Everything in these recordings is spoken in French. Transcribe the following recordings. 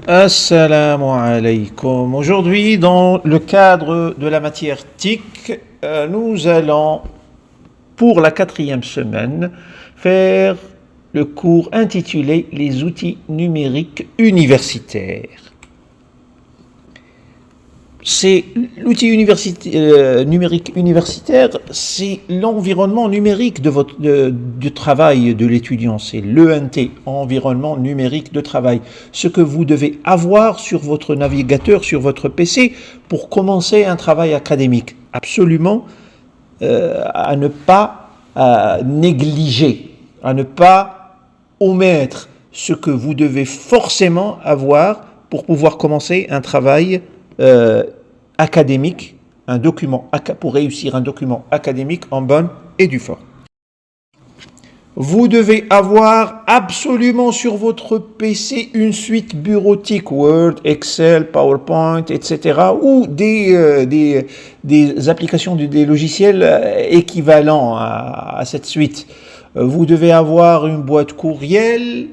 Assalamu alaikum. Aujourd'hui, dans le cadre de la matière TIC, nous allons, pour la 4e semaine, faire le cours intitulé Les outils numériques universitaires. C'est l'outil numérique universitaire, c'est l'environnement numérique du travail de l'étudiant, c'est l'ENT, environnement numérique de travail. Ce que vous devez avoir sur votre navigateur, sur votre PC, pour commencer un travail académique. Absolument à ne pas négliger, à ne pas omettre ce que vous devez forcément avoir pour pouvoir commencer un travail académique, pour réussir un document académique en bonne et due forme. Vous devez avoir absolument sur votre PC une suite bureautique, Word, Excel, PowerPoint, etc. ou des applications, des logiciels équivalents à cette suite. Vous devez avoir une boîte courriel.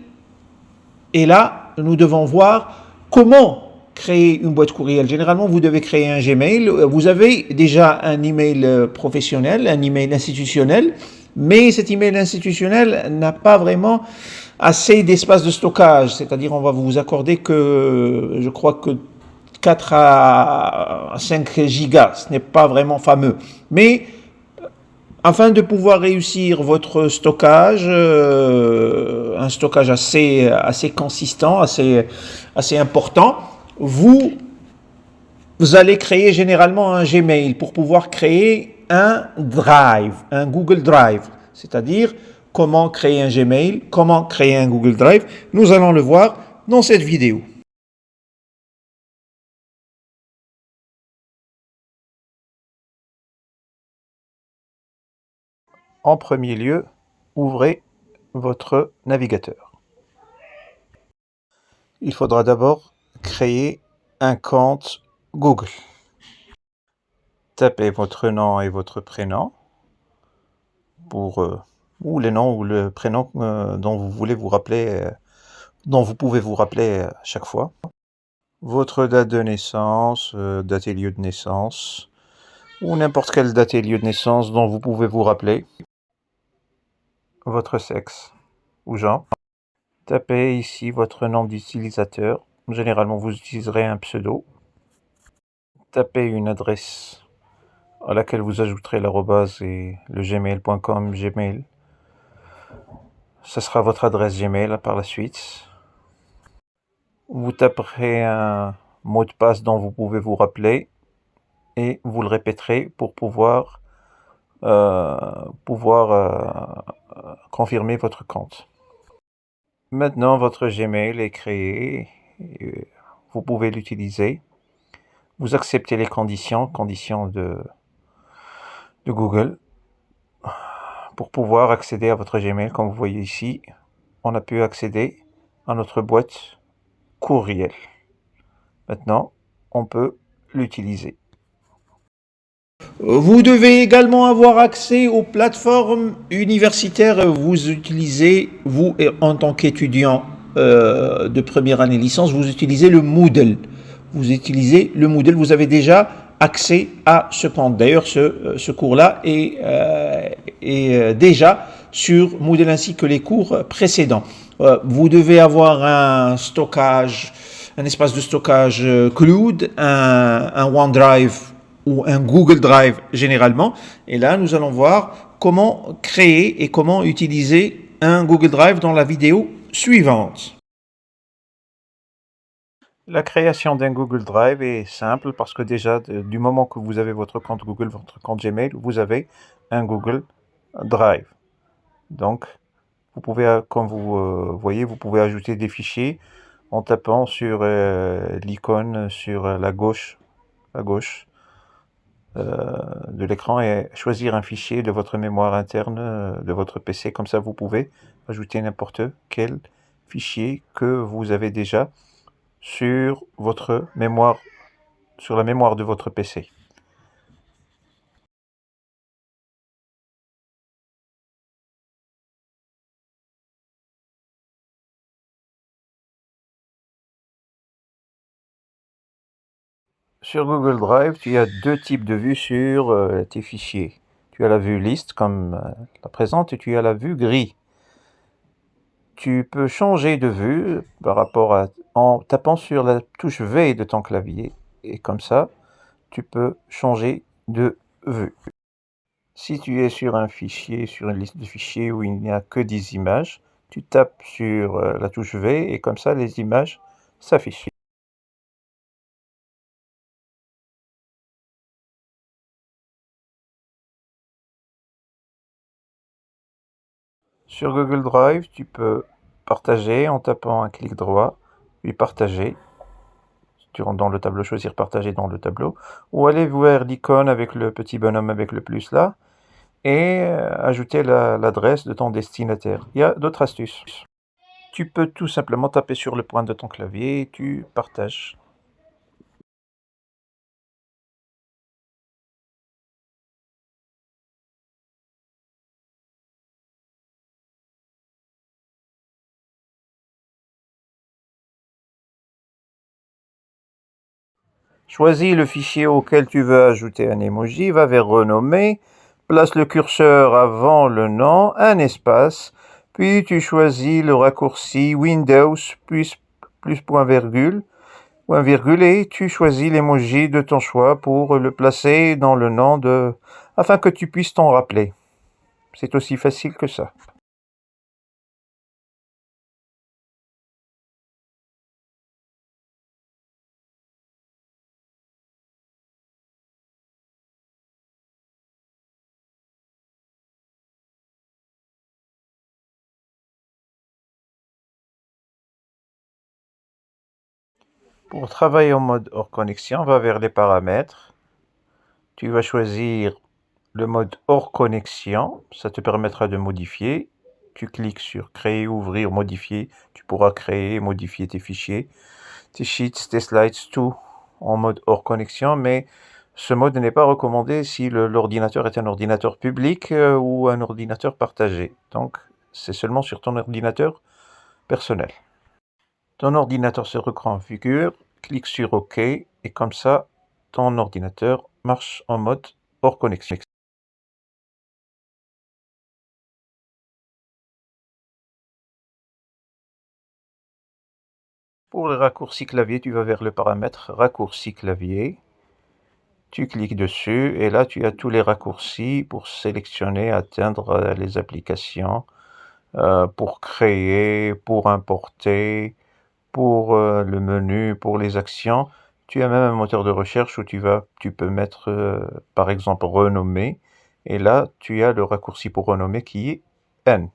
Et là, nous devons voir comment créer une boîte courriel. Généralement, vous devez créer un Gmail. Vous avez déjà un email professionnel, un email institutionnel, mais cet email institutionnel n'a pas vraiment assez d'espace de stockage. C'est-à-dire, on va vous accorder que, je crois que 4 à 5 gigas. Ce n'est pas vraiment fameux. Mais afin de pouvoir réussir votre stockage, un stockage assez consistant, assez important, vous allez créer généralement un Gmail pour pouvoir créer un Drive, un Google Drive. C'est-à-dire comment créer un Gmail, comment créer un Google Drive. Nous allons le voir dans cette vidéo. En premier lieu, ouvrez votre navigateur. Il faudra d'abord créer un compte Google. Tapez votre nom et votre prénom ou les noms ou le prénom dont vous voulez vous rappeler, dont vous pouvez vous rappeler à chaque fois. Votre date de naissance, date et lieu de naissance, ou n'importe quelle date et lieu de naissance dont vous pouvez vous rappeler. Votre sexe ou genre. Tapez ici votre nom d'utilisateur. Généralement, vous utiliserez un pseudo. Tapez une adresse à laquelle vous ajouterez l'arobase et le gmail.com, Gmail. Ce sera votre adresse Gmail par la suite. Vous taperez un mot de passe dont vous pouvez vous rappeler et vous le répéterez pour pouvoir confirmer votre compte. Maintenant, votre Gmail est créé. Vous pouvez l'utiliser. Vous acceptez les conditions de Google. Pour pouvoir accéder à votre Gmail, comme vous voyez ici, on a pu accéder à notre boîte courriel. Maintenant, on peut l'utiliser. Vous devez également avoir accès aux plateformes universitaires. Vous utilisez, vous en tant qu'étudiant de première année licence, vous utilisez le Moodle. Vous utilisez le Moodle, vous avez déjà accès à ce compte. D'ailleurs, ce cours-là est déjà sur Moodle ainsi que les cours précédents. Vous devez avoir un stockage, un espace de stockage cloud, un OneDrive ou un Google Drive généralement. Et là, nous allons voir comment créer et comment utiliser un Google Drive dans la vidéo suivante. La création d'un Google Drive est simple parce que déjà, du moment que vous avez votre compte Google, votre compte Gmail, vous avez un Google Drive. Donc, vous pouvez, comme vous voyez, vous pouvez ajouter des fichiers en tapant sur l'icône sur la gauche de l'écran et choisir un fichier de votre mémoire interne de votre PC. Comme ça, vous pouvez ajouter n'importe quel fichier que vous avez déjà sur votre mémoire, sur la mémoire de votre PC. Sur Google Drive, tu as deux types de vues sur tes fichiers. Tu as la vue liste comme la présente et tu as la vue gris. Tu peux changer de vue par rapport à en tapant sur la touche V de ton clavier et comme ça, tu peux changer de vue. Si tu es sur un fichier, sur une liste de fichiers où il n'y a que des images, tu tapes sur la touche V et comme ça les images s'affichent. Sur Google Drive, tu peux partager en tapant un clic droit, puis partager. Tu rentres dans le tableau, choisir partager dans le tableau, ou aller voir l'icône avec le petit bonhomme avec le plus là, et ajouter l'adresse de ton destinataire. Il y a d'autres astuces. Tu peux tout simplement taper sur le point de ton clavier et tu partages. Choisis le fichier auquel tu veux ajouter un emoji, va vers renommer, place le curseur avant le nom, un espace, puis tu choisis le raccourci Windows plus point virgule, ou un virgule, et tu choisis l'emoji de ton choix pour le placer dans le nom afin que tu puisses t'en rappeler. C'est aussi facile que ça. Pour travailler en mode hors connexion, va vers les paramètres. Tu vas choisir le mode hors connexion, ça te permettra de modifier. Tu cliques sur créer, ouvrir, modifier. Tu pourras créer, modifier tes fichiers, tes sheets, tes slides, tout en mode hors connexion, mais ce mode n'est pas recommandé si l'ordinateur est un ordinateur public ou un ordinateur partagé. Donc, c'est seulement sur ton ordinateur personnel. Ton ordinateur se reconfigure, clique sur OK, et comme ça, ton ordinateur marche en mode hors connexion. Pour le raccourci clavier, tu vas vers le paramètre raccourci clavier. Tu cliques dessus et là, tu as tous les raccourcis pour sélectionner, atteindre les applications, pour créer, pour importer, pour le menu, pour les actions. Tu as même un moteur de recherche où tu peux mettre, par exemple, renommer. Et là, tu as le raccourci pour renommer qui est N.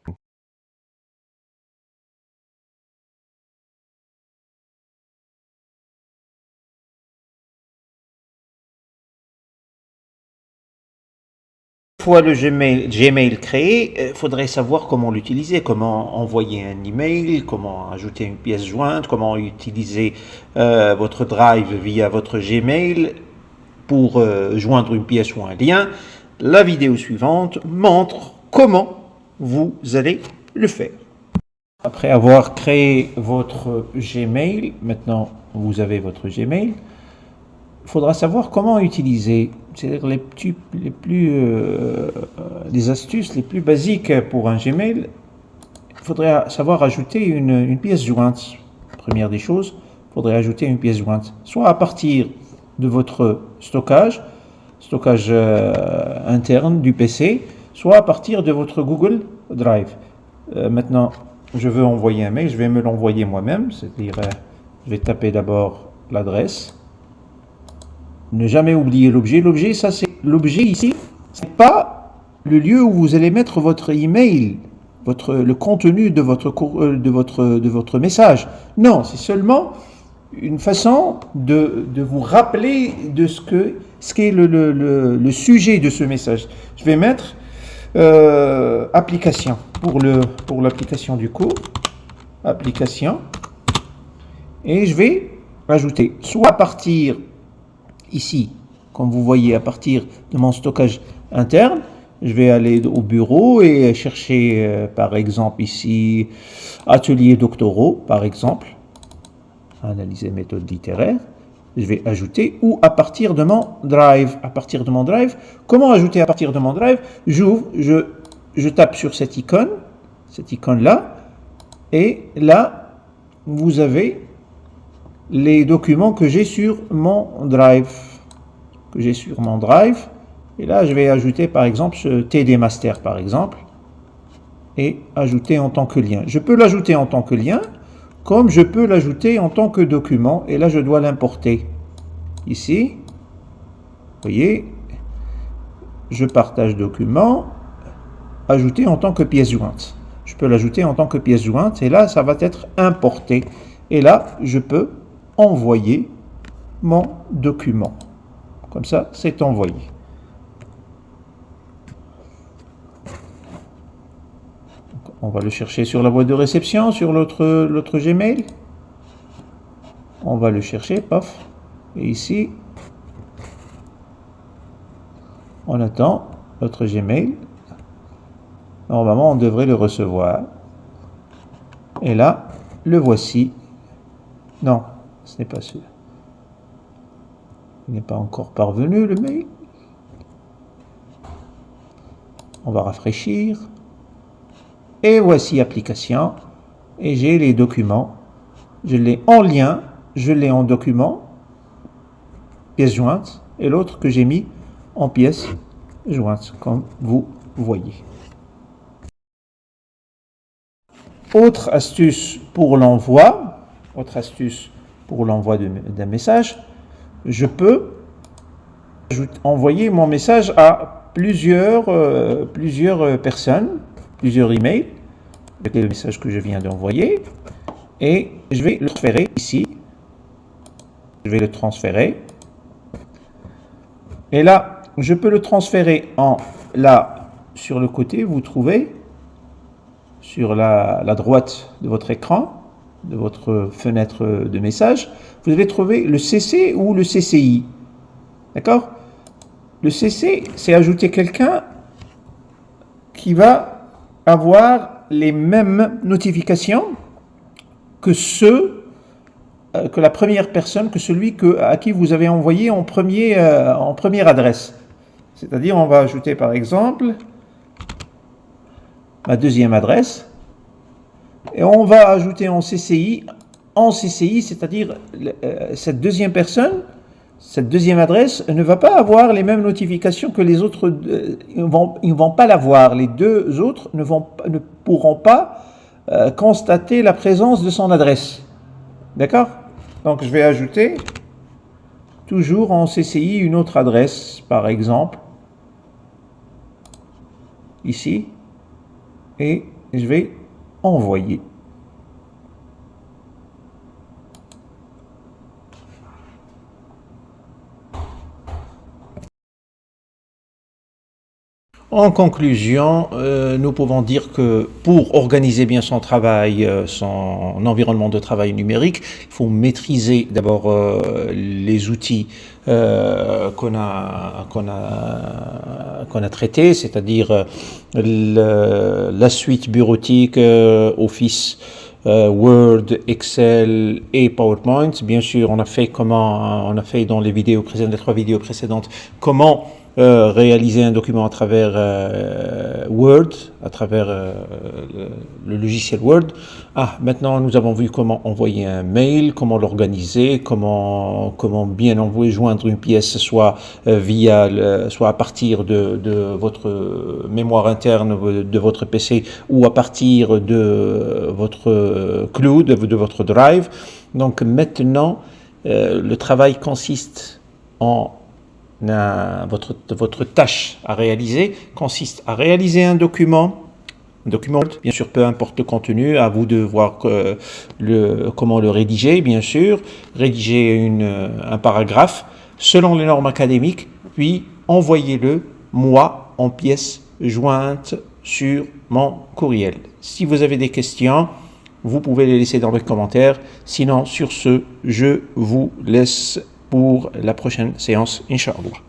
Une fois le Gmail créé, il faudrait savoir comment l'utiliser, comment envoyer un email, comment ajouter une pièce jointe, comment utiliser votre Drive via votre Gmail pour joindre une pièce ou un lien. La vidéo suivante montre comment vous allez le faire. Après avoir créé votre Gmail, maintenant vous avez votre Gmail, il faudra savoir comment utiliser, c'est-à-dire les astuces les plus basiques pour un Gmail. Il faudrait savoir ajouter une pièce jointe. Première des choses, il faudrait ajouter une pièce jointe, soit à partir de votre stockage interne du PC, soit à partir de votre Google Drive. Maintenant, je veux envoyer un mail, je vais me l'envoyer moi-même, c'est-à-dire je vais taper d'abord l'adresse. Ne jamais oublier l'objet. L'objet, ça c'est l'objet ici, c'est pas le lieu où vous allez mettre votre email, le contenu de votre message. Non, c'est seulement une façon de vous rappeler de ce qu'est le sujet de ce message. Je vais mettre application pour l'application du cours, application, et je vais ajouter soit à partir ici, comme vous voyez, à partir de mon stockage interne, je vais aller au bureau et chercher, par exemple, ici, ateliers doctoraux, par exemple, analyser méthode littéraire. je vais ajouter, ou à partir de mon Drive. À partir de mon Drive, comment ajouter à partir de mon Drive? J'ouvre, je tape sur cette icône-là, et là, vous avez les documents que j'ai sur mon Drive. Et là, je vais ajouter par exemple ce TD Master, par exemple, et ajouter en tant que lien. Je peux l'ajouter en tant que lien, comme je peux l'ajouter en tant que document, et là, je dois l'importer. Ici, vous voyez, je partage document, ajouter en tant que pièce jointe. Je peux l'ajouter en tant que pièce jointe, et là, ça va être importé. Et là, je peux envoyer mon document. Comme ça, c'est envoyé. Donc, on va le chercher sur la boîte de réception, sur l'autre Gmail. On va le chercher, paf. Et ici, on attend notre Gmail. Normalement, on devrait le recevoir. Et là, le voici. Non, ce n'est pas celui-là. Il n'est pas encore parvenu, le mail. On va rafraîchir. Et voici application. Et j'ai les documents. Je l'ai en lien, je l'ai en document, pièce jointe, et l'autre que j'ai mis en pièce jointe, comme vous voyez. Autre astuce pour l'envoi d'un message, je peux envoyer mon message à plusieurs personnes, plusieurs emails, avec le message que je viens d'envoyer, et je vais le transférer ici. Je vais le transférer. Et là, je peux le transférer là, sur le côté, vous trouvez, sur la droite de votre écran, de votre fenêtre de message, vous allez trouver le CC ou le CCI. D'accord? Le CC, c'est ajouter quelqu'un qui va avoir les mêmes notifications que la première personne, que celui à qui vous avez envoyé en première adresse. C'est-à-dire, on va ajouter par exemple ma deuxième adresse, et on va ajouter en CCI, c'est-à-dire cette deuxième personne, cette deuxième adresse ne va pas avoir les mêmes notifications que les autres, ils ne vont pas l'avoir, les deux autres ne pourront pas constater la présence de son adresse. D'accord? Donc je vais ajouter toujours en CCI une autre adresse, par exemple, ici, et je vais envoyer. En conclusion, nous pouvons dire que pour organiser bien son travail, son environnement de travail numérique, il faut maîtriser d'abord les outils qu'on a traités, c'est-à-dire la suite bureautique, Office, Word, Excel et PowerPoint. Bien sûr, on a fait dans les trois vidéos précédentes, comment réaliser un document à travers Word, à travers le logiciel Word. Maintenant nous avons vu comment envoyer un mail, comment l'organiser, comment bien joindre une pièce, soit soit à partir de votre mémoire interne de votre PC, ou à partir de votre cloud, de votre Drive. Donc maintenant, le travail consiste votre tâche à réaliser consiste à réaliser un document, bien sûr, peu importe le contenu, à vous de voir comment le rédiger, bien sûr, rédiger un paragraphe selon les normes académiques, puis envoyez-le, moi, en pièce jointe sur mon courriel. Si vous avez des questions, vous pouvez les laisser dans les commentaires. Sinon, sur ce, je vous laisse pour la prochaine séance, Inch'Allah.